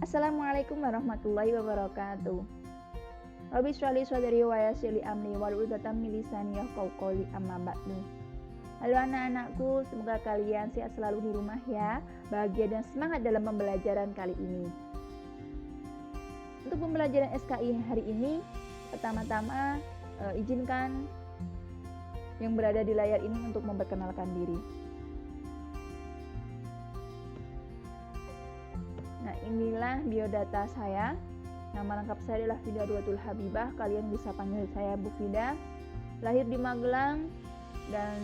Assalamualaikum warahmatullahi wabarakatuh. Rabbi shrah li sadri wa yassir li amri wahlul 'uqdatam min lisani yafqahu qawli amma ba'du. Halo anak-anakku, semoga kalian sehat selalu di rumah ya, bahagia dan semangat dalam pembelajaran kali ini. Untuk pembelajaran SKI hari ini, pertama-tama izinkan yang berada di layar ini untuk memperkenalkan diri. Nah, inilah biodata saya. Nama lengkap saya adalah Fida Ruwatul Habibah. Kalian bisa panggil saya Bu Fida. Lahir di Magelang dan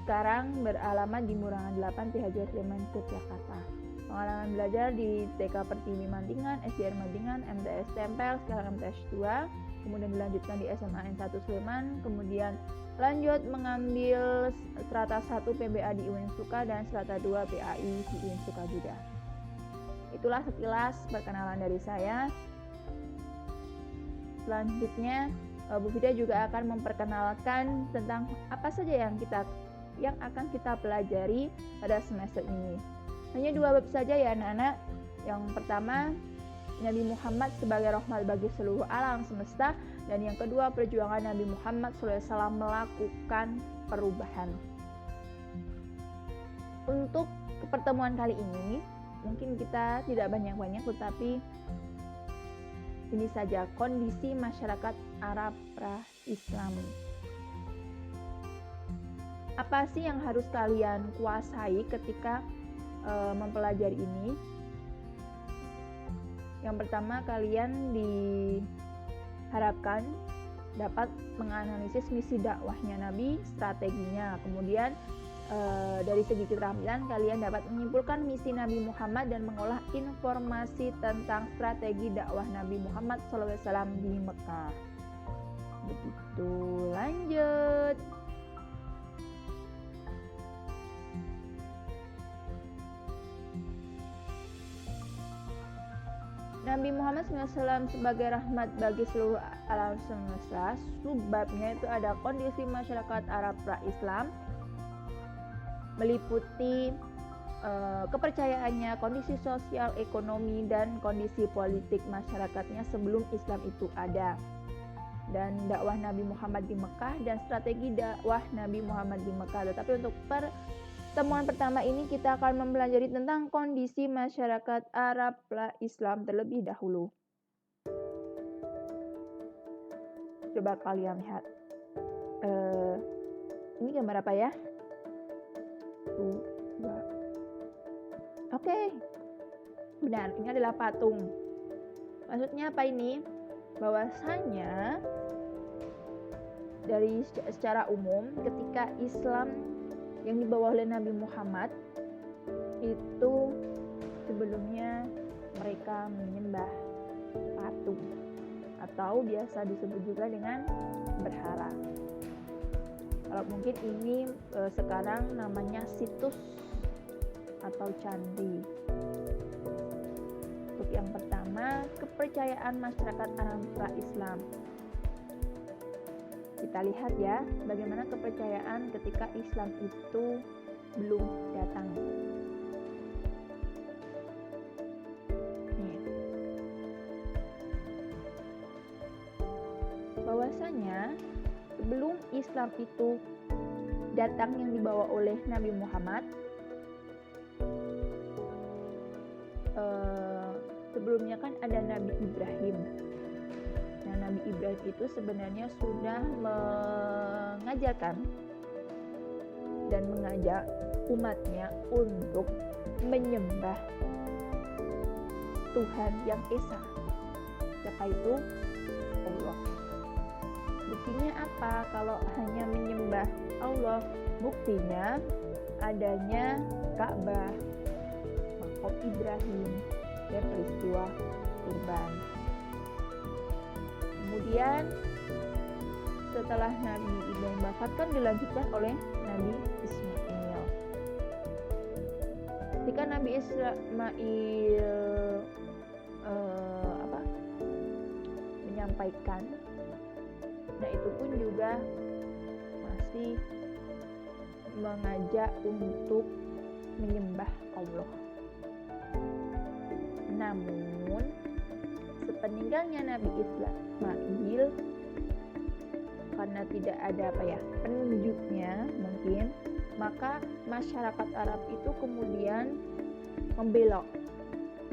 sekarang beralamat di Murangan 8, TH Sleman, Yogyakarta. Pengalaman belajar di TK Pertiwi Mantingan, SDR Mantingan, MTS Tempel, sekarang MTS 2. Kemudian dilanjutkan di SMA N1 Sleman. Kemudian lanjut mengambil strata 1 PBA di UIN Suka dan strata 2 PAI di UIN Suka juga. Itulah sekilas perkenalan dari saya. Selanjutnya Bu Fida juga akan memperkenalkan tentang apa saja yang akan kita pelajari pada semester ini. Hanya 2 bab saja ya anak-anak. Yang pertama, Nabi Muhammad sebagai rahmat bagi seluruh alam semesta, dan yang kedua, perjuangan Nabi Muhammad SAW melakukan perubahan. Untuk pertemuan kali ini mungkin kita tidak banyak-banyak, tetapi ini saja kondisi masyarakat Arab pra-Islam. Apa sih yang harus kalian kuasai ketika mempelajari ini? Yang pertama, kalian diharapkan dapat menganalisis misi dakwahnya Nabi, strateginya. Kemudian dari segi keterampilan, kalian dapat menyimpulkan misi Nabi Muhammad dan mengolah informasi tentang strategi dakwah Nabi Muhammad SAW di Mekah. Begitu, lanjut. Nabi Muhammad SAW sebagai rahmat bagi seluruh alam semesta. Subbabnya itu ada kondisi masyarakat Arab pra-Islam, meliputi kepercayaannya, kondisi sosial, ekonomi, dan kondisi politik masyarakatnya sebelum Islam itu ada, dan dakwah Nabi Muhammad di Mekah dan strategi dakwah Nabi Muhammad di Mekah. Tetapi untuk pertemuan pertama ini kita akan mempelajari tentang kondisi masyarakat Arab pra-Islam terlebih dahulu. Coba kalian lihat, ini gambar apa ya? Oke, benar, ini adalah patung. Maksudnya apa ini? Bahwasanya dari secara umum ketika Islam yang dibawa oleh Nabi Muhammad itu sebelumnya mereka menyembah patung atau biasa disebut juga dengan berhala. Kalau mungkin ini sekarang namanya situs atau candi. Untuk yang pertama, kepercayaan masyarakat Arab pra-Islam. Kita lihat ya, bagaimana kepercayaan ketika Islam itu belum datang. Nih. Bahwasanya sebelum Islam itu datang yang dibawa oleh Nabi Muhammad, sebelumnya kan ada Nabi Ibrahim. Nah, Nabi Ibrahim itu sebenarnya sudah mengajarkan dan mengajak umatnya untuk menyembah Tuhan yang Esa. Siapa itu? Allah. Buktinya apa kalau hanya menyembah Allah? Buktinya adanya Ka'bah, makam Ibrahim, dan peristiwa kurban. Kemudian setelah Nabi Ibrahim wafat kan dilanjutkan oleh Nabi Ismail. Ketika Nabi Ismail menyampaikan, nah itu pun juga masih mengajak untuk menyembah Allah. Namun sepeninggalnya Nabi Ismail, karena tidak ada penunjuknya mungkin, maka masyarakat Arab itu kemudian membelok.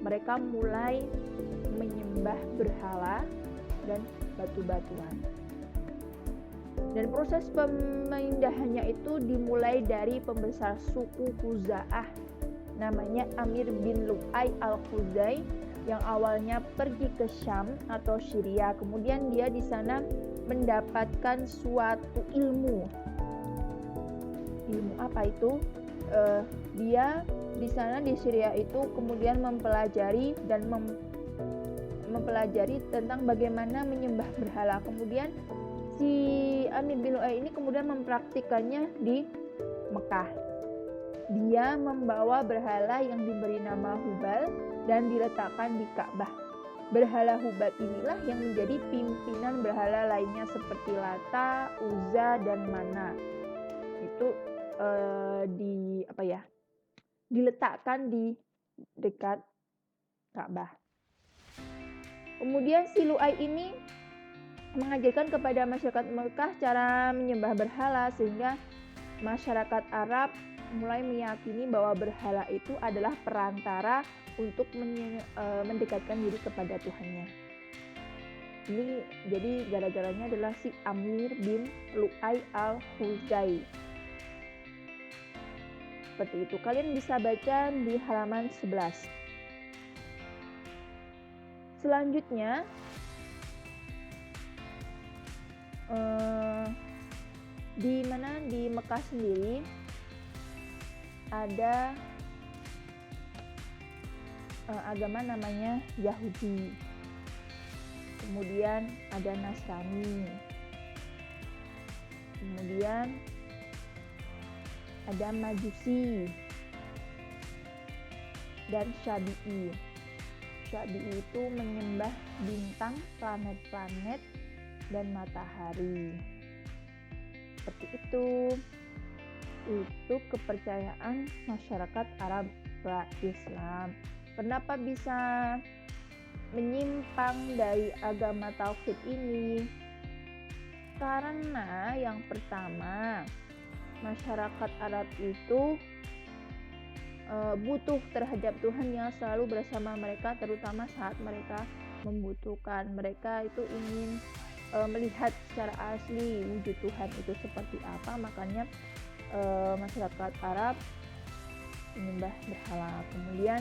Mereka mulai menyembah berhala dan batu-batuan. Dan proses pemindahannya itu dimulai dari pembesar suku Khuza'ah namanya Amir bin Lu'ay al-Khuzai, yang awalnya pergi ke Syam atau Syria. Kemudian dia di sana mendapatkan suatu ilmu. Ilmu apa itu? Dia di sana di Syria itu kemudian mempelajari tentang bagaimana menyembah berhala. Kemudian si Amir bin Lu'ay ini kemudian mempraktikannya di Mekah. Dia membawa berhala yang diberi nama Hubal dan diletakkan di Ka'bah. Berhala Hubal inilah yang menjadi pimpinan berhala lainnya seperti Lata, Uzza, dan Mana. Itu diletakkan di dekat Ka'bah. Kemudian si Lu'ay ini mengajarkan kepada masyarakat Mekah cara menyembah berhala, sehingga masyarakat Arab mulai meyakini bahwa berhala itu adalah perantara untuk mendekatkan diri kepada Tuhannya. Ini jadi gara-garanya adalah si Amir bin Lu'ay al-Khuzai. Seperti itu. Kalian bisa baca di halaman 11. Selanjutnya di Mekah sendiri ada agama namanya Yahudi, kemudian ada Nasrani, kemudian ada Majusi dan Syafi'i. Syafi'i itu menyembah bintang, planet-planet, dan matahari. Seperti itu kepercayaan masyarakat Arab Islam. Kenapa bisa menyimpang dari agama tauhid ini? Karena yang pertama, masyarakat Arab itu butuh terhadap Tuhan yang selalu bersama mereka, terutama saat mereka membutuhkan. Mereka itu ingin melihat secara asli wujud Tuhan itu seperti apa, makanya masyarakat Arab menyembah berhala. Kemudian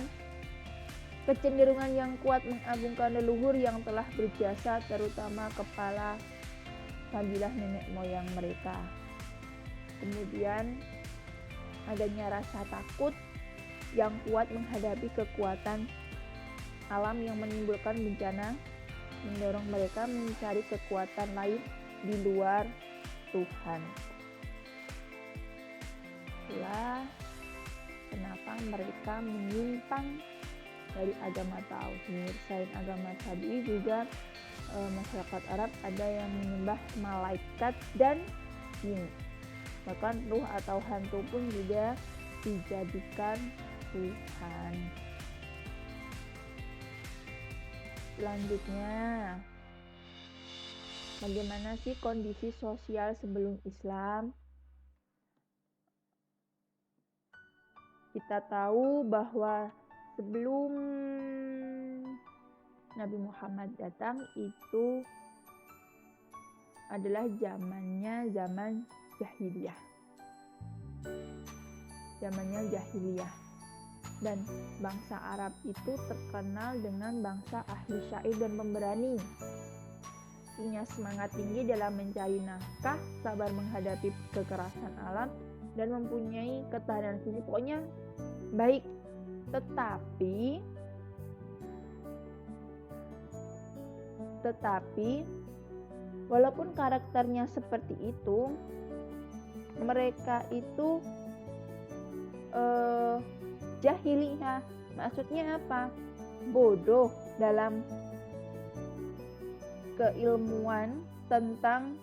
kecenderungan yang kuat mengagungkan leluhur yang telah berjasa, terutama kepala kabilah nenek moyang mereka. Kemudian adanya rasa takut yang kuat menghadapi kekuatan alam yang menimbulkan bencana, mendorong mereka mencari kekuatan lain di luar Tuhan. Itulah kenapa mereka menyimpang dari agama tauhid. Selain agama Syafi'i juga masyarakat Arab ada yang menyembah malaikat dan jin. Bahkan ruh atau hantu pun juga dijadikan Tuhan. Selanjutnya, bagaimana sih kondisi sosial sebelum Islam? Kita tahu bahwa sebelum Nabi Muhammad datang itu adalah zaman jahiliyah. Dan bangsa Arab itu terkenal dengan bangsa ahli syair dan pemberani. Punya semangat tinggi dalam mencari nafkah, sabar menghadapi kekerasan alam, dan mempunyai ketahanan fisik. Pokoknya baik. Tetapi walaupun karakternya seperti itu, mereka itu jahiliyah. Maksudnya apa? Bodoh dalam keilmuan tentang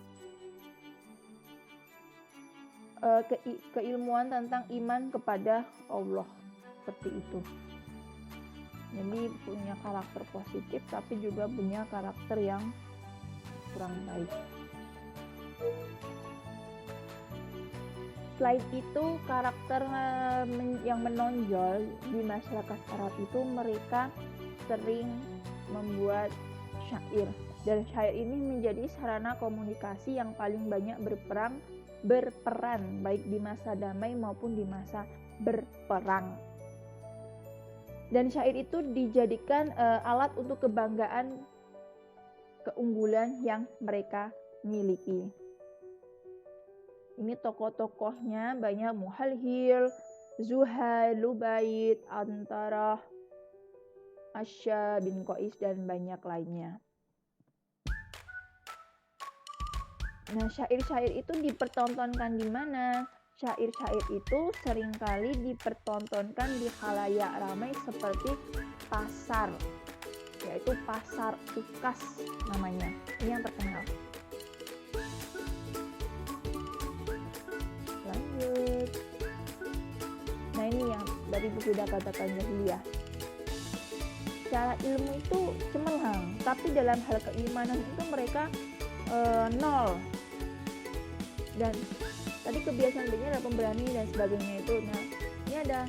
keilmuan tentang iman kepada Allah, seperti itu. Jadi punya karakter positif tapi juga punya karakter yang kurang baik. Selain itu, karakter yang menonjol di masyarakat Arab itu mereka sering membuat syair. Dan syair ini menjadi sarana komunikasi yang paling banyak berperan baik di masa damai maupun di masa berperang. Dan syair itu dijadikan alat untuk kebanggaan, keunggulan yang mereka miliki. Ini tokoh-tokohnya banyak: Muhalhil, Zuhail, Lubayt, Antarah, Asya bin Qais, dan banyak lainnya. Nah, syair-syair itu dipertontonkan di mana? Syair-syair itu seringkali dipertontonkan di khalayak ramai seperti pasar, yaitu pasar Ukas namanya. Ini yang terkenal. Lanjut. Nah, ini yang dari buku katakan jahiliyah. Secara ilmu itu cemerlang, tapi dalam hal keimanan itu mereka nol. Dan tadi kebiasaan lainnya adalah pemberani dan sebagainya itu. Nah, ini ada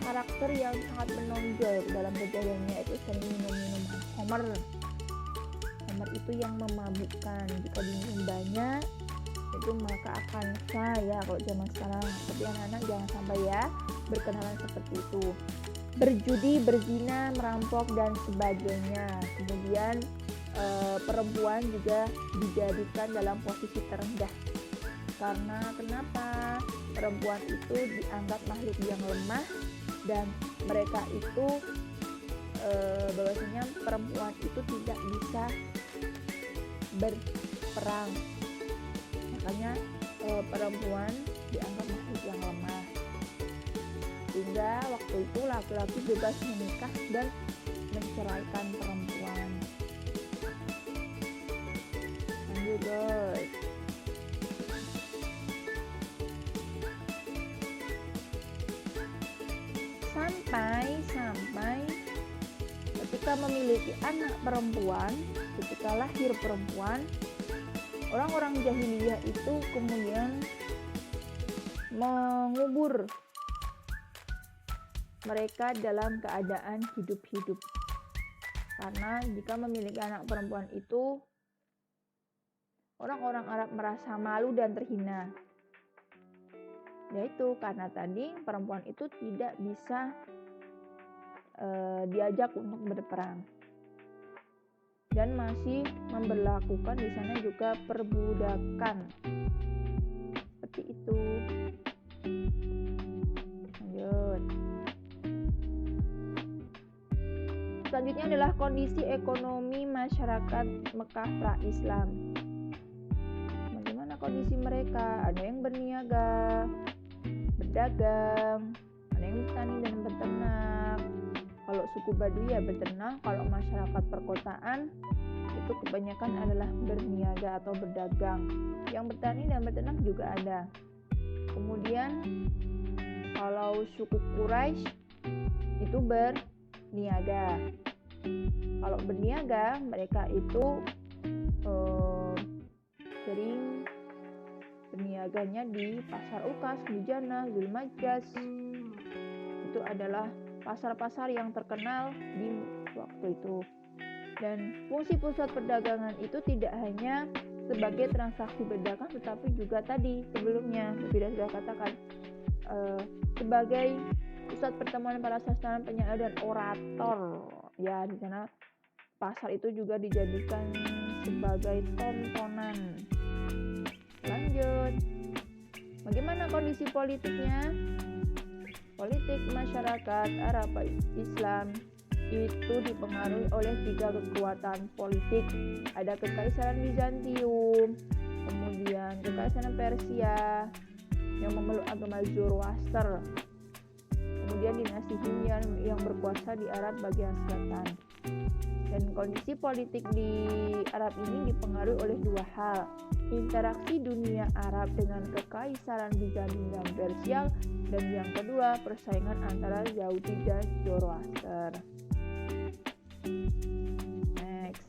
karakter yang sangat menonjol dalam kejadiannya, itu sering minum homer. Homer itu yang memabukkan. Jika diminum banyak itu maka akan saya kalau zaman sekarang. Tapi anak-anak jangan sampai ya berkenalan seperti itu. Berjudi, berzina, merampok dan sebagainya. Kemudian perempuan juga dijadikan dalam posisi terendah. Karena kenapa? Perempuan itu dianggap makhluk yang lemah, dan mereka itu bahwasanya perempuan itu tidak bisa berperang. Makanya perempuan dianggap makhluk yang lemah. Sehingga waktu itu laki-laki bebas menikah dan menceraikan perempuan. Lanjut guys. Sampai ketika memiliki anak perempuan, ketika lahir perempuan, orang-orang jahiliyah itu kemudian mengubur mereka dalam keadaan hidup-hidup. Karena jika memiliki anak perempuan itu, orang-orang Arab merasa malu dan terhina. Yaitu karena tadi perempuan itu tidak bisa diajak untuk berperang. Dan masih memberlakukan di sana juga perbudakan. Seperti itu. Lanjut. Selanjutnya adalah kondisi ekonomi masyarakat Mekah pra-Islam. Bagaimana kondisi mereka? Ada yang berniaga, berdagang, ada yang bertani dan beternak. Kalau suku Baduy ya beternak, kalau masyarakat perkotaan itu kebanyakan adalah berniaga atau berdagang. Yang bertani dan beternak juga ada. Kemudian kalau suku Quraisy itu berniaga. Kalau berniaga mereka itu sering berniaganya di pasar Ukas, Mujana, Zulmajaz. Itu adalah pasar-pasar yang terkenal di waktu itu. Dan fungsi pusat perdagangan itu tidak hanya sebagai transaksi berdagang, tetapi juga tadi sebelumnya sudah katakan sebagai pusat pertemuan para sastra, penyair dan orator. Ya, di sana pasar itu juga dijadikan sebagai tontonan. Lanjut. Bagaimana kondisi politiknya? Politik masyarakat Arab Islam itu dipengaruhi oleh 3 kekuatan politik. Ada Kekaisaran Bizantium, kemudian Kekaisaran Persia yang memeluk agama Zoroaster, kemudian dinasti Himyar yang berkuasa di Arab bagian selatan. Dan kondisi politik di Arab ini dipengaruhi oleh dua hal, interaksi dunia Arab dengan kekaisaran Bizantin dan Persia, dan yang kedua persaingan antara Yahudi dan Zoroaster. Next.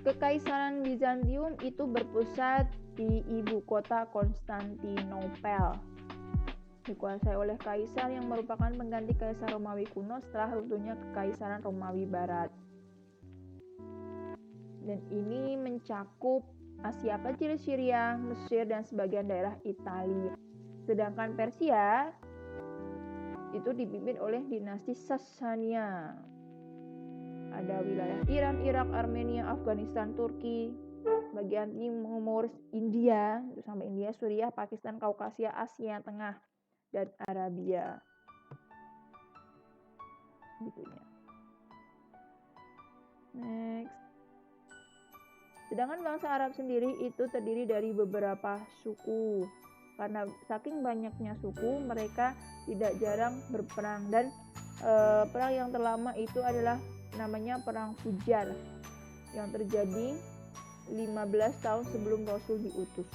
Kekaisaran Bizantium itu berpusat di ibu kota Konstantinopel, dikuasai oleh kaisar yang merupakan pengganti kaisar Romawi kuno setelah runtuhnya kekaisaran Romawi Barat. Dan ini mencakup Asia Kecil, Syria, Mesir, dan sebagian daerah Italia. Sedangkan Persia itu dipimpin oleh dinasti Sasania. Ada wilayah Iran, Irak, Armenia, Afghanistan, Turki, bagian timur India, sampai India, Suriah, Pakistan, Kaukasia, Asia Tengah, dan Arabia. Gitunya. Next. Sedangkan bangsa Arab sendiri itu terdiri dari beberapa suku. Karena saking banyaknya suku, mereka tidak jarang berperang. Dan perang yang terlama itu adalah namanya Perang Fujar, yang terjadi 15 tahun sebelum Rasul diutus.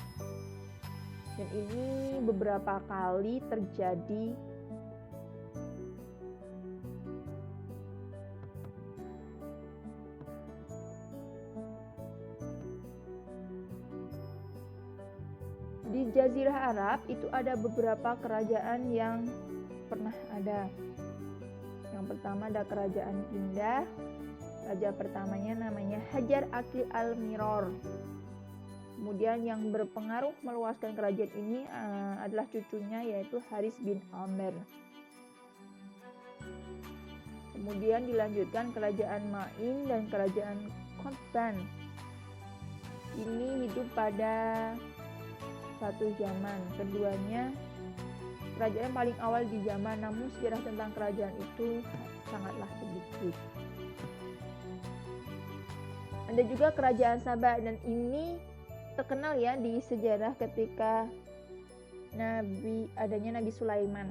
Dan ini beberapa kali terjadi. Di Jazirah Arab itu ada beberapa kerajaan yang pernah ada. Yang pertama ada kerajaan Kindah. Raja pertamanya namanya Hajar Akil Al-Miror. Kemudian yang berpengaruh meluaskan kerajaan ini adalah cucunya, yaitu Haris bin Amr. Kemudian dilanjutkan kerajaan Ma'in dan kerajaan Qutban. Ini hidup pada satu zaman. Keduanya kerajaan paling awal di zaman, namun sejarah tentang kerajaan itu sangatlah sedikit. Ada juga kerajaan Sabah, dan ini terkenal ya di sejarah ketika adanya Nabi Sulaiman.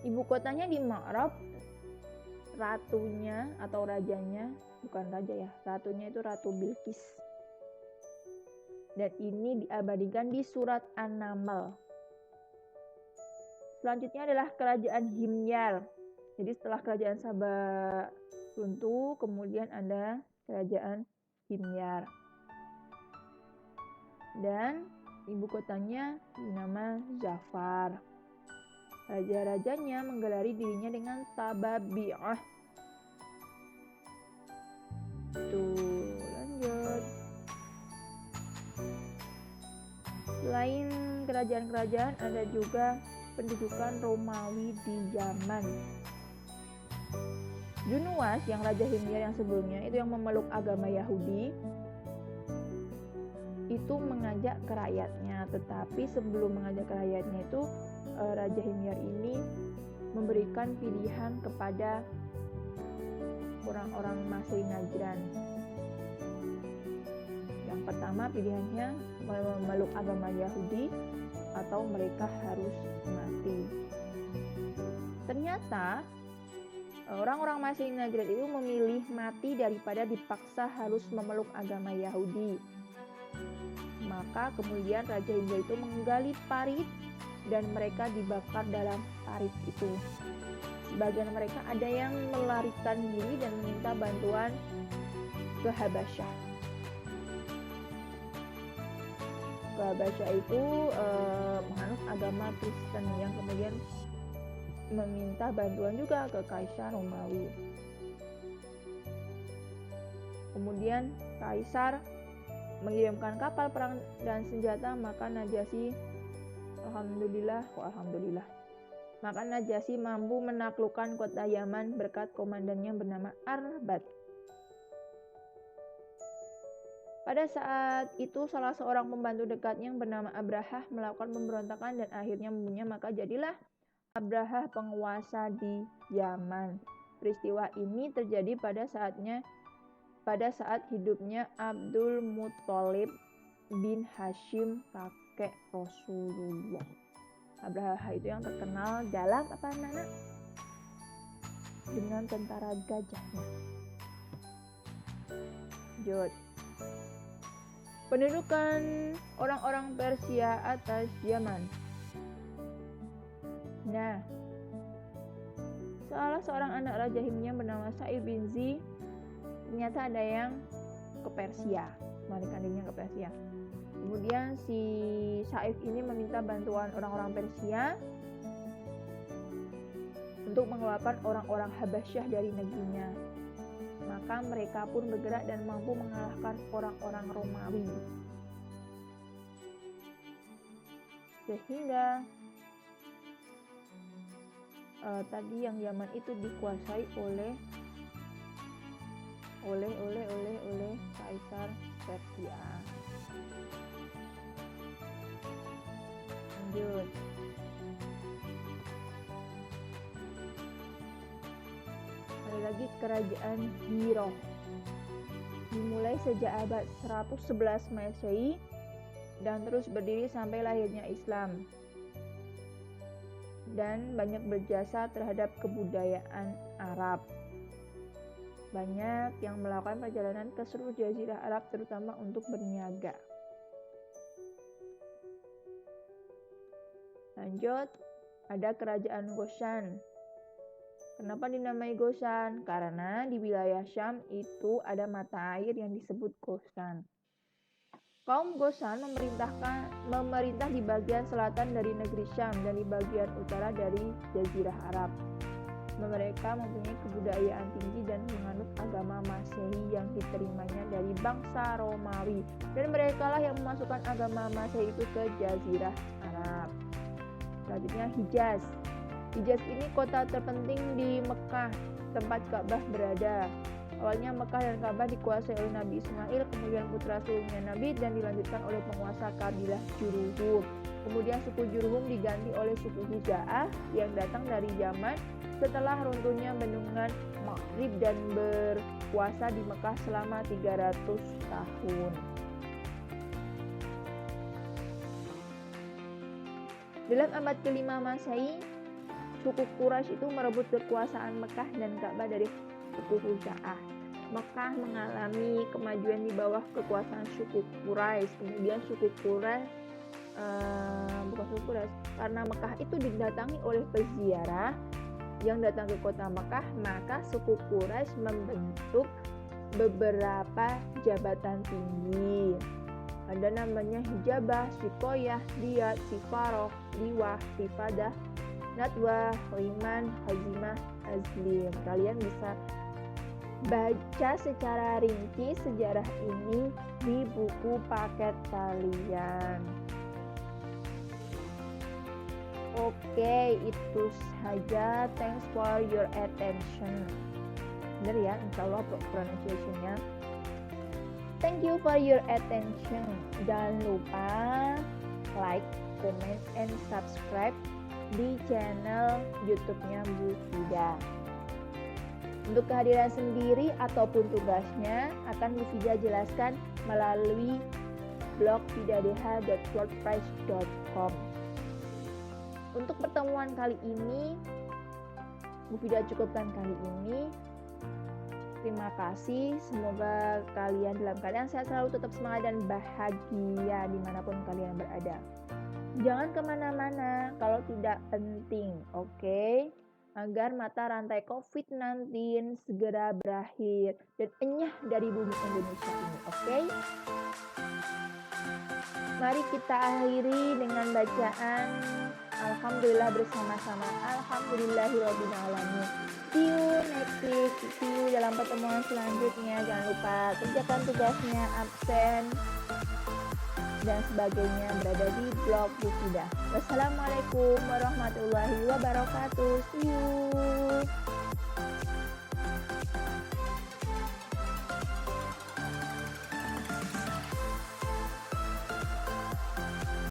Ibu kotanya di Ma'rab. Ratunya atau rajanya, bukan raja ya, ratunya itu Ratu Bilqis. Dan ini diabadikan di surat An-Naml. Selanjutnya adalah kerajaan Himyar. Jadi setelah kerajaan Sabah runtuh, kemudian ada kerajaan Himyar. Dan ibu kotanya bernama Zafar. Raja-rajanya menggelari dirinya dengan Tababi'ah. Tuh, lanjut. Selain kerajaan-kerajaan, ada juga pendudukan Romawi di Yaman. Junuwas, yang Raja Himyar yang sebelumnya itu yang memeluk agama Yahudi, itu mengajak ke rakyatnya. Tetapi sebelum mengajak ke rakyatnya itu, Raja Himyar ini memberikan pilihan kepada orang-orang Masri Najran. Yang pertama pilihannya memeluk agama Yahudi atau mereka harus mati. Ternyata orang-orang Masri Najran itu memilih mati daripada dipaksa harus memeluk agama Yahudi. Maka kemudian Raja Himyar itu menggali parit dan mereka dibakar dalam parit itu. Sebagian mereka ada yang melarikan diri dan meminta bantuan ke Habasyah. Ke Habasyah itu menganut agama Kristen yang kemudian meminta bantuan juga ke Kaisar Romawi. Kemudian Kaisar mengirimkan kapal perang dan senjata, maka Najasyi maka Najasyi mampu menaklukkan kota Yaman berkat komandannya bernama Arbat. Pada saat itu salah seorang pembantu dekatnya yang bernama Abrahah melakukan pemberontakan dan akhirnya membunuhnya, maka jadilah Abrahah penguasa di Yaman. Peristiwa ini terjadi pada saat hidupnya Abdul Muthalib bin Hashim, kakek Rasulullah. Abraha itu yang terkenal dalam apa anak-anak? Dengan tentara gajahnya. Lanjut. Pendudukan orang-orang Persia atas Yaman. Nah, salah seorang anak Raja Himyam bernama Sa'ib bin Zi, ternyata ada yang ke Persia, melarikan dirinya ke Persia. Kemudian si Sa'ib ini meminta bantuan orang-orang Persia untuk mengeluarkan orang-orang Habasyah dari negerinya. Maka mereka pun bergerak dan mampu mengalahkan orang-orang Romawi. Sehingga tadi yang Yaman itu dikuasai oleh Kaisar Persia. Lanjut. Ada lagi kerajaan Hiro. Dimulai sejak abad 111 Masehi dan terus berdiri sampai lahirnya Islam. Dan banyak berjasa terhadap kebudayaan Arab. Banyak yang melakukan perjalanan ke seluruh jazirah Arab terutama untuk berniaga. Lanjut, ada kerajaan Ghoshan. Kenapa dinamai Ghoshan? Karena di wilayah Syam itu ada mata air yang disebut Ghoshan. Kaum Ghoshan memerintah di bagian selatan dari negeri Syam dan di bagian utara dari Jazirah Arab. Mereka mempunyai kebudayaan tinggi dan menganut agama Masehi yang diterimanya dari bangsa Romawi. Dan merekalah yang memasukkan agama Masehi itu ke Jazirah Arab. Selanjutnya Hijaz. Hijaz ini kota terpenting di Mekah, tempat Ka'bah berada. Awalnya Mekah dan Ka'bah dikuasai oleh Nabi Ismail, kemudian putra sulungnya Nabi, dan dilanjutkan oleh penguasa kabilah Jurhum. Kemudian suku Jurhum diganti oleh suku Huza'ah yang datang dari Yaman setelah runtuhnya bendungan Maghrib dan berkuasa di Mekah selama 300 tahun. Dalam abad ke-5 Masehi, suku Quraisy itu merebut kekuasaan Mekah dan Ka'bah dari suku Huza'ah. Mekah mengalami kemajuan di bawah kekuasaan suku Quraisy. Kemudian suku Quraisy karena Mekah itu didatangi oleh peziarah yang datang ke kota Mekah, maka suku Quraisy membentuk beberapa jabatan tinggi. Ada namanya Hijabah, Sikoyah, Diyat, Sifaroh, Liwah, Sifadah, Nadwah, Riman, Hazimah, Azlim. Kalian bisa baca secara rinci sejarah ini di buku paket kalian. Oke, itu saja. Thanks for your attention. Bener ya, insya Allah pronunciation-nya. Thank you for your attention. Jangan lupa like, comment, and subscribe di channel YouTube-nya Bu Fida. Untuk kehadiran sendiri ataupun tugasnya akan Bu Fida jelaskan melalui blog fidadh.wordpress.com. Untuk pertemuan kali ini, Bu Fida cukupkan kali ini. Terima kasih, semoga kalian dalam keadaan sehat selalu, tetap semangat dan bahagia dimanapun kalian berada. Jangan kemana-mana kalau tidak penting, oke? Agar mata rantai COVID-19 segera berakhir dan enyah dari bumi Indonesia ini, oke? Mari kita akhiri dengan bacaan Alhamdulillah bersama-sama. Alhamdulillahirabbil alamin. See you next week. See you dalam pertemuan selanjutnya. Jangan lupa kerjakan tugasnya, absen dan sebagainya berada di blog Bu Fida. Wassalamualaikum warahmatullahi wabarakatuh. See you.